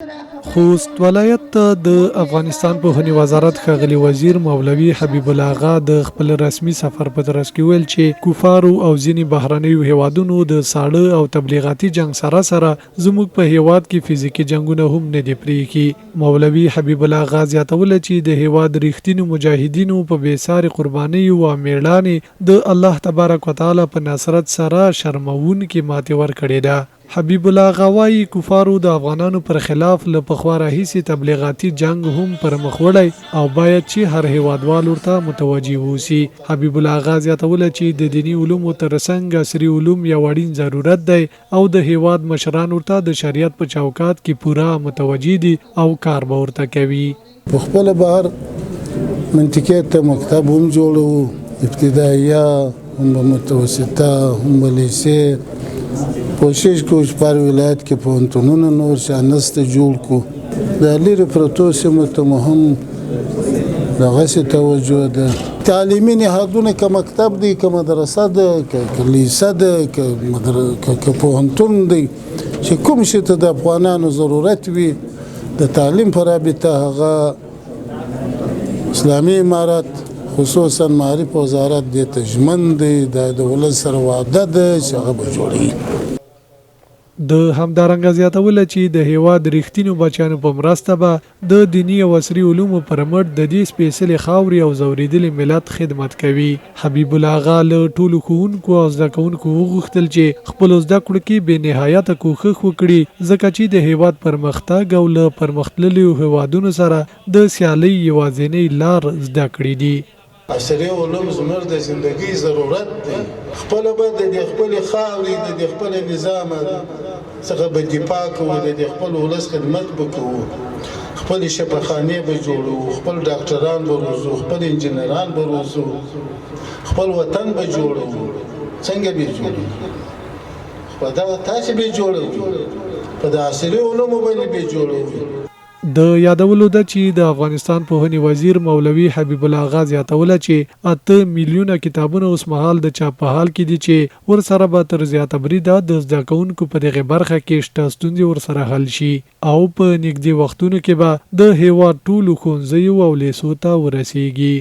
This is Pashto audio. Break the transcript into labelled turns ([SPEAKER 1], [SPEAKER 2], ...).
[SPEAKER 1] خوست ولایت ته د افغانستان پوهنې وزارت ښاغلي وزیر مولوي حبیب الله اغا د خپل رسمي سفر په ترڅ کې ویل چې کفارو او ځینې بهرنیو هیوادونو د ساړه او تبلیغاتي جنگ سره زموږ په هیواد کې فزیکي جنگونه هم نه دي پرېښي. مولوي حبیب الله اغا زیاتوله چې د هیواد ریښتینو مجاهدینو په بېسارې قربانیو او میړانې د الله تبارک وتعالی په نصرت سره شرموونکې ماتې ورکړې ده. حبیب الله اغا وایي کفارو د افغانانو پر خلاف له پخوا راهیسې تبلیغاتي جنگ هم پر مخ وړی او باید چې هر هیوادوال ورته متوجه واوسي. حبیب الله اغا زیاتوله چې د دیني علومو ترڅنګ عصري علوم یو اړین ضرورت دی او د هیواد مشران ورته د شریعت په چوکات کې پوره متوجه دي او کار به ورته کوي.
[SPEAKER 2] په خپل بهر منطقې ته مکتب هم جوړو، ابتدائیه هم متوسطه هم لیسې. کوشش کوو چې په هر ولایت کې پوهنتونونه نور شانسته جوړ کړو. د لرې پرتو سیمو ته مو هم دغسې توجه ده. تعلیمي نهادونه که مکتب دی که مدرسه ده که لیسه ده که پوهنتون دی چې کوم شي ته د افغانانو ضرورت وي د تعلیم په رابطه هغه اسلامي امارت خصوصا معارف وزارت دې ته ژمن دی. د ولس سره وعده ده چې هغه به جوړوي.
[SPEAKER 1] د همدارنګه زیاتوله چې د هیواد ریښتینو بچیانو په مرسته به د دیني او عصري علومو پر مټ د دې سپېڅلې خاورې او ځورېدلې ملت خدمت کوي. حبیب الله اغا له ټولو ښوونکو او زده کوونکو وغوښتل چې خپلو زده کړو کې بې نهایته کوښښ وکړي ځکه چې د هیواد پرمختګ او له پرمختللیو هیوادونو سره د سیالۍ یوازینۍ لار زده کړې دي.
[SPEAKER 2] عصري علوم زموږ د زندګۍ ضرورت دی. خپله به د دې خپلې خاورې د دې خپل نظام څخه به دفاع کوو، د دې خپل ولس خدمت به کوو، خپلې شفاخانې به جوړوو، خپل ډاکټران به روزو، خپل انجینران به روزو، خپل وطن به جوړوو. څنګه به جوړوو؟ په دغه تاسې به جوړوو، په د عصري علومو باندې به جوړوو.
[SPEAKER 1] د یادولو ده چې د افغانستان پوهنې وزیر مولوي حبیب الله اغا زیاتوله چې 8 میلیونه کتابونه اوس مهال د چاپ په حال کې دي چې ورسره به تر زیاته بریده د زده کوونکو په دغه برخه کې شته ستونزې ورسره حل شي او په نږدې وختونو کې به د هیواد ټولو ښوونځیو او لیسو ته ورسیږي.